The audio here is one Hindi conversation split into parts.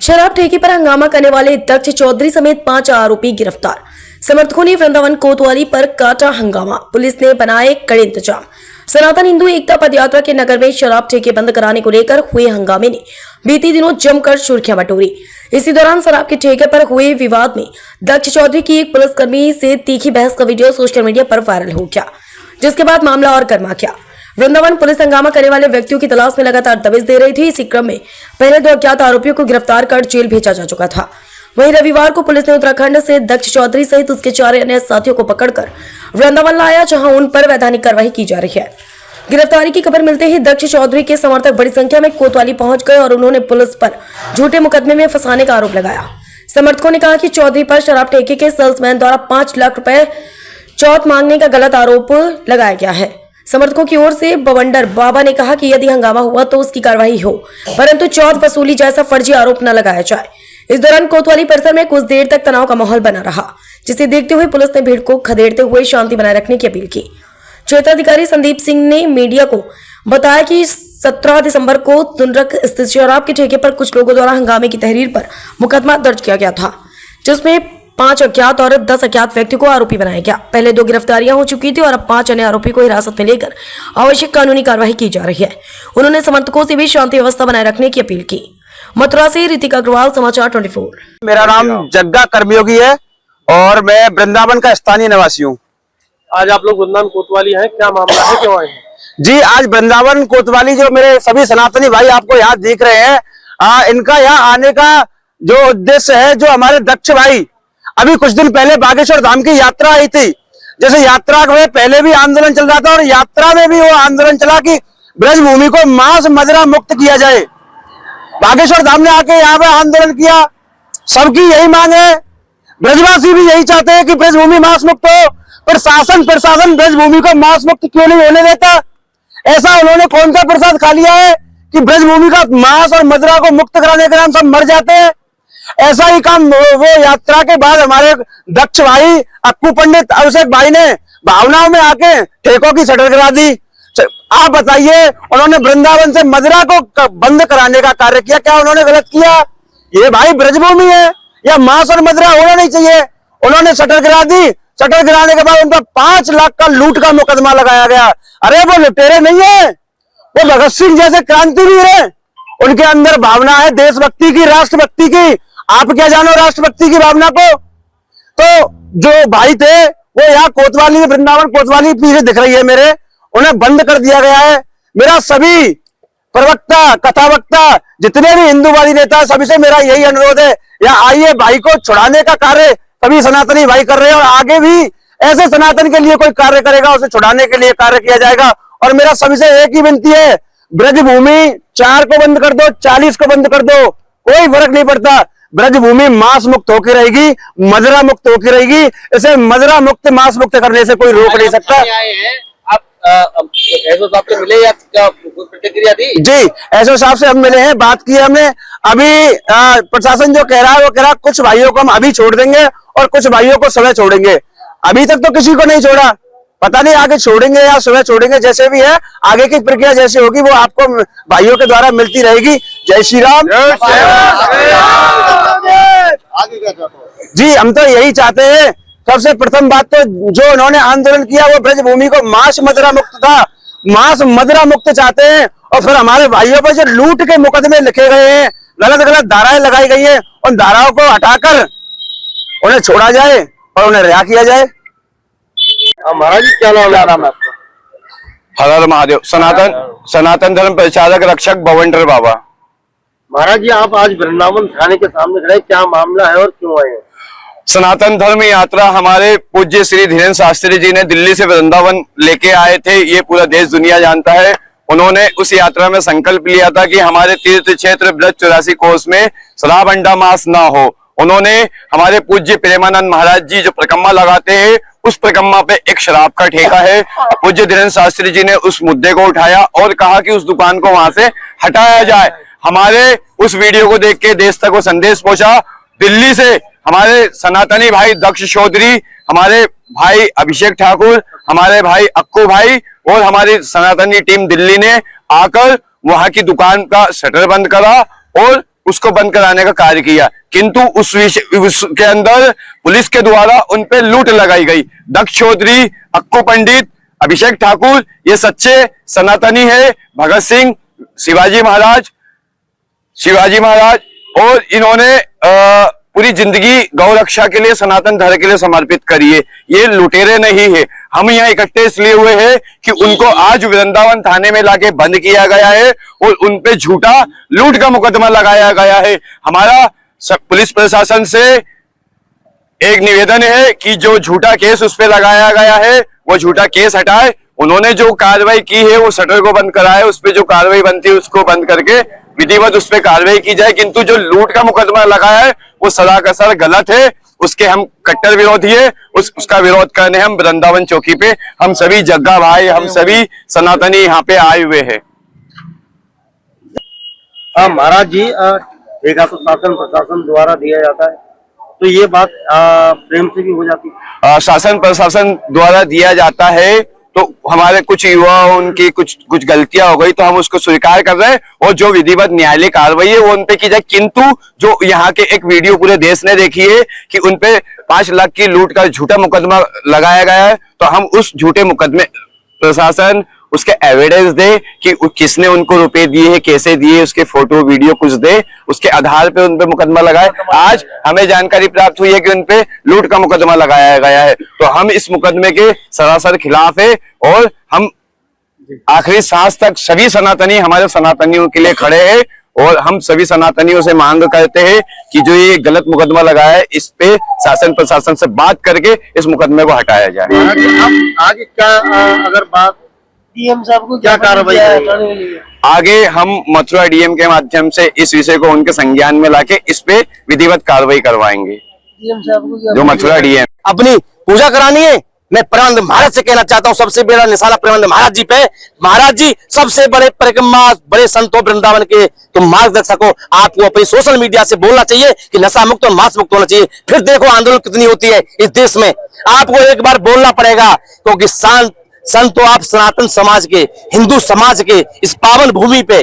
शराब ठेके पर हंगामा करने वाले दक्ष चौधरी समेत 5 आरोपी गिरफ्तार। समर्थकों ने वृंदावन कोतवाली पर काटा हंगामा। पुलिस ने बनाए कड़े इंतजाम। सनातन हिंदू एकता पदयात्रा के नगर में शराब ठेके बंद कराने को लेकर हुए हंगामे ने बीते दिनों जमकर सुर्खियां बटोरी। इसी दौरान शराब के ठेके पर हुए विवाद में दक्ष चौधरी की एक पुलिसकर्मी से तीखी बहस का वीडियो सोशल मीडिया पर वायरल हो गया, जिसके बाद मामला और गर्मा गया। वृंदावन पुलिस हंगामा करने वाले व्यक्तियों की तलाश में लगातार दबिश दे रही थी। इसी क्रम में पहले 2 अज्ञात आरोपियों को गिरफ्तार कर जेल भेजा जा चुका था। वहीं रविवार को पुलिस ने उत्तराखंड से दक्ष चौधरी सहित उसके 4 अन्य साथियों को पकड़कर वृंदावन लाया, जहां उन पर वैधानिक कार्रवाई की जा रही है। गिरफ्तारी की खबर मिलते ही दक्ष चौधरी के समर्थक बड़ी संख्या में कोतवाली पहुंच गए और उन्होंने पुलिस पर झूठे मुकदमे में फंसाने का आरोप लगाया। समर्थकों ने कहा कि चौधरी पर शराब ठेके के सेल्समैन द्वारा 5 लाख रुपए चौथ मांगने का गलत आरोप लगाया गया है। समर्थकों की ओर से बवंडर बाबा ने कहा कि यदि हंगामा हुआ तो उसकी कार्रवाई हो, परंतु चौथ वसूली जैसा फर्जी आरोप न लगाया जाए। इस दौरान कोतवाली परिसर में कुछ देर तक तनाव का माहौल बना रहा, जिसे देखते हुए पुलिस ने भीड़ को खदेड़ते हुए शांति बनाए रखने की अपील की। क्षेत्राधिकारी संदीप सिंह ने मीडिया को बताया कि 17 दिसंबर को तुनरक स्थित शराब के ठेके पर कुछ लोगों द्वारा हंगामे की तहरीर पर मुकदमा दर्ज किया गया था, जिसमें 5 अज्ञात और 10 अज्ञात व्यक्ति को आरोपी बनाया गया। पहले 2 गिरफ्तारियां हो चुकी थी और अब 5 अन्य आरोपी को हिरासत में लेकर आवश्यक कानूनी कार्रवाई की जा रही है। उन्होंने समर्थकों से भी शांति व्यवस्था बनाए रखने की अपील की। मथुरा से ऋतिका अग्रवाल, समाचार 24। मेरा नाम जग्गा कर्मयोगी है और मैं वृंदावन का स्थानीय निवासी हूँ। आज आप लोग वृंदावन कोतवाली हैं, क्या मामला है, क्यों आए हैं? जी, आज वृंदावन कोतवाली जो मेरे सभी सनातनी भाई आपको यहाँ दिख रहे हैं, इनका यहाँ आने का जो उद्देश्य है, जो हमारे दक्ष भाई अभी कुछ दिन पहले बागेश्वर धाम की यात्रा आई थी। जैसे यात्रा में पहले भी आंदोलन चल रहा था और यात्रा में भी वो आंदोलन चला कि ब्रजभूमि को मांस मदिरा मुक्त किया जाए। बागेश्वर धाम ने आके यहाँ पे आंदोलन किया। सबकी यही मांग है, ब्रजवासी भी यही चाहते हैं कि ब्रजभूमि मांस मुक्त हो, पर प्रशासन ब्रजभूमि को मांस मुक्त क्यों नहीं होने देता? ऐसा उन्होंने कौन सा प्रसाद खा लिया है कि ब्रजभूमि का मांस और मदिरा को मुक्त कराने के नाम सब मर जाते हैं? ऐसा ही काम वो यात्रा के बाद हमारे दक्ष भाई अक्कू पंडित अभिषेक भाई ने भावनाओं में आके ठेकों की शटर गिरा दी। आप बताइए, उन्होंने वृंदावन से मदिरा को बंद कराने का कार्य किया, क्या उन्होंने गलत किया? ये भाई ब्रजभूमि है, या मांस और मदिरा होना नहीं चाहिए। उन्होंने शटर गिरा दी। शटर गिराने के बाद उन पर 5 लाख का लूट का मुकदमा लगाया गया। अरे वो लुटेरे नहीं है, वो भगत सिंह जैसे क्रांतिवीर है। उनके अंदर भावना है देशभक्ति की, राष्ट्रभक्ति की। आप क्या जानो राष्ट्रभक्ति की भावना को? तो जो भाई थे वो यहाँ कोतवाली, वृंदावन कोतवाली पीछे दिख रही है मेरे, उन्हें बंद कर दिया गया है। मेरा सभी प्रवक्ता, कथावक्ता, जितने भी हिंदूवादी नेता, सभी से मेरा यही अनुरोध है, यहाँ आइए, भाई को छुड़ाने का कार्य सभी सनातनी भाई कर रहे हैं और आगे भी ऐसे सनातन के लिए कोई कार्य करेगा, उसे छुड़ाने के लिए कार्य किया जाएगा। और मेरा सभी से एक ही विनती है, ब्रजभूमि 4 को बंद कर दो, 40 को बंद कर दो, कोई फर्क नहीं पड़ता। ब्रजभूमि मांस मुक्त होकर रहेगी, मदिरा मुक्त होकर रहेगी। इसे मदिरा मुक्त, मांस मुक्त करने से कोई रोक नहीं सकता। एसओ साहब से मिले या क्या प्रतिक्रिया दी? जी, एसओ साहब से हम मिले हैं, बात की हमने। अभी प्रशासन जो कह रहा है वो कह रहा है कुछ भाइयों को हम अभी छोड़ देंगे और कुछ भाइयों को सुबह छोड़ेंगे। अभी तक तो किसी को नहीं छोड़ा, पता नहीं आगे छोड़ेंगे या सुबह छोड़ेंगे। जैसे भी है, आगे की प्रक्रिया जैसी होगी वो आपको भाइयों के द्वारा मिलती रहेगी। जय श्री राम। आगे क्या चाहते हो? जी, हम तो यही चाहते हैं, सबसे प्रथम बात तो जो उन्होंने आंदोलन किया वो ब्रजभूमि को मांस मदिरा मुक्त था, मांस मदिरा मुक्त चाहते हैं। और फिर हमारे भाइयों पर जो लूट के मुकदमे लिखे गए हैं, गलत गलत धाराएं लगाई गई हैं, उन धाराओं को हटाकर उन्हें छोड़ा जाए और उन्हें रिहा किया जाए। महाराज जी, क्या नाम है आपका? हर हर महादेव। सनातन धर्म प्रचारक रक्षक बवंडर बाबा। महाराज जी, आप आज वृंदावन थाने के सामने खड़े, क्या मामला है और क्यों आए हैं? सनातन धर्म यात्रा हमारे पूज्य श्री धीरेन्द्र शास्त्री जी ने दिल्ली से वृंदावन लेके आए थे, ये पूरा देश दुनिया जानता है। उन्होंने उस यात्रा में संकल्प लिया था कि हमारे तीर्थ क्षेत्र ब्रज 84 कोस में शराब अंडा मांस ना हो। उन्होंने हमारे पूज्य प्रेमानंद महाराज जी जो परिक्रमा लगाते हैं, उस परिक्रमा पे एक शराब का ठेका है। पूज्य धीरेन्द्र शास्त्री जी ने उस मुद्दे को उठाया और कहा कि उस दुकान को वहां से हटाया जाए। हमारे उस वीडियो को देख के देश तक वो संदेश पहुंचा। दिल्ली से हमारे सनातनी भाई दक्ष चौधरी, हमारे भाई अभिषेक ठाकुर, हमारे भाई अक्कू भाई और हमारी सनातनी टीम दिल्ली ने आकर वहां की दुकान का शटर बंद करा और उसको बंद कराने का कार्य किया, किंतु उसके अंदर पुलिस के द्वारा उन पे लूट लगाई गई। दक्ष चौधरी, अक्कू पंडित, अभिषेक ठाकुर ये सच्चे सनातनी है। भगत सिंह, शिवाजी महाराज और इन्होंने पूरी जिंदगी गौ रक्षा के लिए, सनातन धर्म के लिए समर्पित करी है। ये लुटेरे नहीं है। हम यहाँ इकट्ठे इसलिए हुए हैं कि उनको आज वृंदावन थाने में लाके बंद किया गया है और उन पे झूठा लूट का मुकदमा लगाया गया है। हमारा पुलिस प्रशासन से एक निवेदन है कि जो झूठा केस उस पे लगाया गया है वो झूठा केस हटाए। उन्होंने जो कार्रवाई की है वो शटर को बंद कराए, उस पे जो कार्रवाई बनती है उसको बंद करके विधिवत उस पे कार्रवाई की जाए। किंतु जो लूट का मुकदमा लगाया है वो सरासर गलत है, उसके हम कट्टर विरोधी है। उसका विरोध करने हम वृंदावन चौकी पे हम सभी जग्गा भाई, हम सभी सनातनी यहाँ पे आए हुए हैं। महाराज जी, ठेका तो शासन प्रशासन द्वारा दिया जाता है, तो ये बात प्रेम से भी हो जाती है। शासन प्रशासन द्वारा दिया जाता है तो हमारे कुछ युवा, उनकी कुछ गलतियां हो गई तो हम उसको स्वीकार कर रहे हैं और जो विधिवत न्यायालय कार्रवाई है वो उनपे की जाए। किंतु जो यहाँ के एक वीडियो पूरे देश ने देखी है कि उनपे 5 लाख की लूट का झूठा मुकदमा लगाया गया है, तो हम उस झूठे मुकदमे प्रशासन उसके एविडेंस दे कि किसने उनको रुपए दिए हैं, कैसे दिए, उसके फोटो वीडियो कुछ दे, उसके आधार पे उनपे मुकदमा लगाए। आज हमें जानकारी प्राप्त हुई है कि उनपे लूट का मुकदमा लगाया गया है, तो हम इस मुकदमे के सरासर खिलाफ है और हम आखिरी सांस तक सभी सनातनी हमारे सनातनियों के लिए खड़े हैं और हम सभी सनातनियों से मांग करते हैं कि जो ये गलत मुकदमा लगाया है इस पे शासन प्रशासन से बात करके इस मुकदमे को हटाया जाए। आगे क्या अगर बात डीएम साहब को क्या कार्रवाई करेंगे? आगे हम मथुरा डीएम के माध्यम से इस विषय को उनके संज्ञान में लाके इस पे विधिवत कार्रवाई करवाएंगे। डीएम साहब को जो मथुरा डीएम अपनी पूजा करानी है। मैं प्रेमानंद महाराज से कहना चाहता हूँ, सबसे बड़ा निशाना प्रेमानंद महाराज जी पे। महाराज जी सबसे बड़े परिक्रमा, बड़े संतों वृंदावन के तुम मार्गदर्शक हो। आपको अपनी सोशल मीडिया से बोलना चाहिए कि नशा मुक्त और मांस मुक्त होना चाहिए। फिर देखो आंदोलन कितनी होती है इस देश में। आपको एक बार बोलना पड़ेगा, क्योंकि संत तो आप सनातन समाज के, हिंदू समाज के इस पावन भूमि पे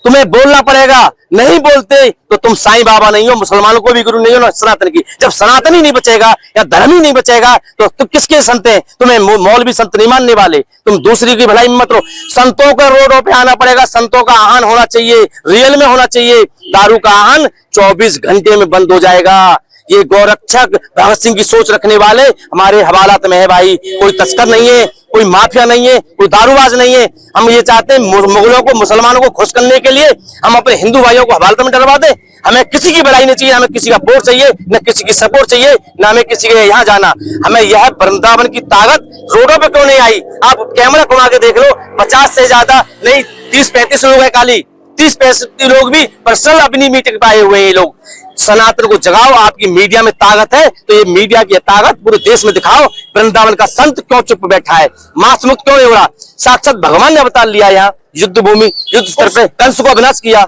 तुम्हें बोलना पड़ेगा। नहीं बोलते तो तुम साईं बाबा नहीं हो, मुसलमानों को भी गुरु नहीं हो ना सनातन की। जब सनातन ही नहीं बचेगा या धर्म ही नहीं बचेगा तो तुम किसके संत हैं? तुम्हें मौलवी संत नहीं मानने वाले, तुम दूसरी की भलाई में मत रहो। संतों का रोडों पे आना पड़ेगा। संतों का आह्वान होना चाहिए, रियल में होना चाहिए। दारू का आह्वान 24 घंटे में बंद हो जाएगा। ये गौरक्षक भगत सिंह की सोच रखने वाले हमारे हवालात में है भाई। कोई तस्कर नहीं है, कोई माफिया नहीं है, कोई दारूबाज नहीं है। हम ये चाहते हैं मुगलों को, मुसलमानों को खुश करने के लिए हम अपने हिंदू भाइयों को हवालात में डरवा दें। हमें किसी की भलाई नहीं चाहिए, हमें किसी का वोट चाहिए, न किसी की सपोर्ट चाहिए, न हमें किसी के यहाँ जाना। हमें यह वृंदावन की ताकत रोडों पे क्यों नहीं आई? आप कैमरा घुमा के देख लो, 50 से ज्यादा नहीं 30-35 लोग है खाली। 30-35 लोग भी पर्सनल अपनी मीटिंग पाए हुए हैं। ये लोग सनातन को जगाओ। आपकी मीडिया में ताकत है तो ये मीडिया की ताकत पूरे देश में दिखाओ। वृंदावन का संत क्यों चुप बैठा है? मांस मुक्त क्यों नहीं हो रहा? साक्षात भगवान ने अवतार लिया यहाँ युद्ध भूमि, युद्ध स्तर पे कंस को विनाश किया।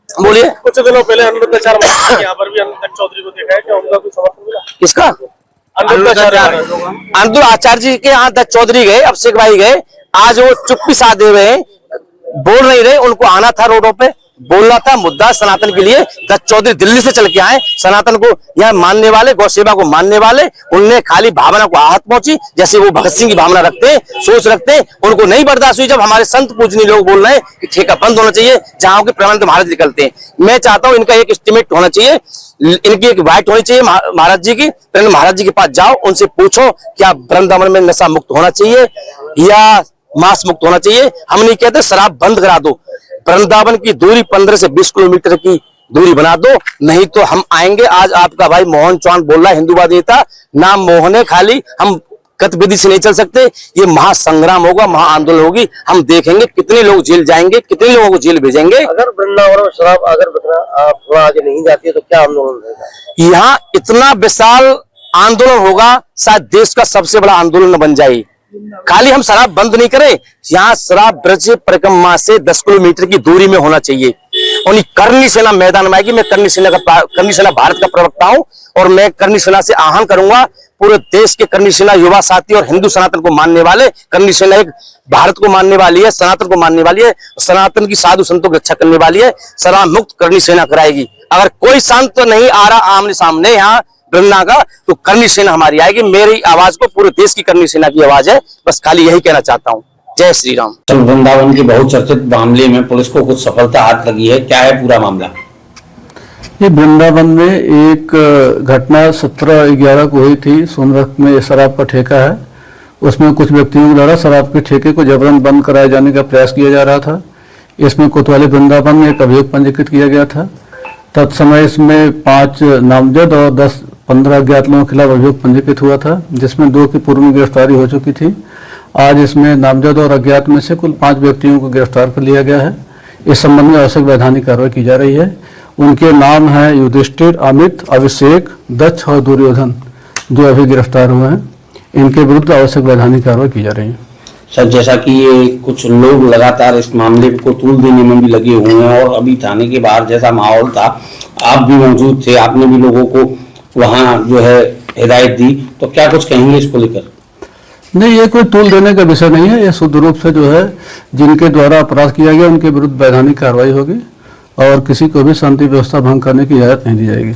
बोलिए। कुछ दिनों पहले अनुरुद्धाचार्य यहाँ पर भी अनुरुद्ध चौधरी को देखा है, क्या उनका कोई समर्थन मिला? किसका? अनुरुद्ध आचार्य जी के यहाँ दत्त चौधरी गए, अभिषेक भाई गए। आज वो चुप्पी साधे हुए हैं, बोल नहीं रहे। उनको आना था रोडों पे, बोलना था मुद्दा सनातन के लिए। दत्त चौधरी दिल्ली से चल के आए, सनातन को यहाँ मानने वाले, गौ सेवा को मानने वाले। उनने खाली भावना को आहत पहुंची, जैसे वो भगत सिंह की भावना रखते हैं, सोच रखते हैं। उनको नहीं बर्दाश्त हुई जब हमारे संत पूजनीय लोग बोल रहे हैं कि ठेका बंद होना चाहिए, जहां के प्रेमानंद महाराज निकलते हैं। मैं चाहता हूं इनका एक एस्टिमेट होना चाहिए, इनकी एक वाइट होनी चाहिए महाराज जी की। प्रेमानंद महाराज जी के पास जाओ, उनसे पूछो क्या वृंदावन में नशा मुक्त होना चाहिए या मांस मुक्त होना चाहिए। हम नहीं कहते शराब बंद करा दो, वृंदावन की दूरी 15 से 20 किलोमीटर की दूरी बना दो, नहीं तो हम आएंगे। आज आपका भाई मोहन चौहान बोल रहा है हिंदूवादी नेता, नाम मोहन है खाली। हम गतिविधि से नहीं चल सकते। ये महासंग्राम होगा, महाआंदोलन होगी। हम देखेंगे कितने लोग जेल जाएंगे, कितने लोगों को जेल भेजेंगे। अगर वृंदावन में शराब अगर थोड़ा आगे नहीं जाती है तो क्या आंदोलन रहेगा? यहाँ इतना विशाल आंदोलन होगा, शायद देश का सबसे बड़ा आंदोलन बन जाए। खाली हम शराब बंद नहीं करें, यहाँ शराब ब्रज परिक्रमा से 10 किलोमीटर की दूरी में होना चाहिए। और करनी सेना मैदान में आएगी। मैं करनी सेना भारत का प्रवक्ता हूं और मैं करनी सेना से आह्वान करूंगा पूरे देश के करनी सेना युवा साथी और हिंदू सनातन को मानने वाले, करनी सेना एक भारत को मानने वाली है, सनातन को मानने वाली है, सनातन की साधु संतों की रक्षा करने वाली है। शराब मुक्त करनी सेना कराएगी। अगर कोई संत तो नहीं आ रहा आमने सामने यहाँ वृंदा का, तो करनी सेना हमारी आएगी। मेरी आवाज को पूरे देश की करनी सेना की आवाज है। बस खाली यही कहना चाहता हूँ। जय श्री राम। वृंदावन के बहुचर्चित मामले में पुलिस को कुछ सफलता हाथ लगी है, क्या है पूरा मामला? ये वृंदावन में एक घटना 17/11 को हुई थी। सोनभद्र में शराब का ठेका है, उसमें कुछ व्यक्तियों द्वारा शराब के ठेके को जबरन बंद कराए जाने का प्रयास किया जा रहा था। इसमें कोतवाली वृंदावन में एक अभियोग पंजीकृत किया गया था। तत्समय इसमें 5 नामजद और 10-15 अज्ञात लोगों के खिलाफ अभियोग पंजीकृत हुआ था, जिसमें 2 की पूर्व में गिरफ्तारी हो चुकी थी। आज इसमें नामजद और अज्ञात में से कुल 5 व्यक्तियों को गिरफ्तार कर लिया गया है। इस संबंध में आवश्यक वैधानिक कार्रवाई की जा रही है। उनके नाम हैं युधिष्ठिर, अमित, अभिषेक, दक्ष और दुर्योधन, जो अभी गिरफ्तार हुए हैं। इनके विरुद्ध आवश्यक वैधानिक कार्रवाई की जा रही है। सर, जैसा कि ये कुछ लोग लगातार इस मामले को तूल देने में भी लगे हुए हैं और अभी थाने के बाहर जैसा माहौल था, आप भी मौजूद थे, आपने भी लोगों को वहाँ जो है हिदायत दी, तो क्या कुछ कहेंगे इसको लेकर? नहीं, ये कोई तूल देने का विषय नहीं है। ये शुद्ध रूप से जो है जिनके द्वारा अपराध किया गया उनके विरुद्ध वैधानिक कार्रवाई होगी और किसी को भी शांति व्यवस्था भंग करने की इजाजत नहीं दी जाएगी।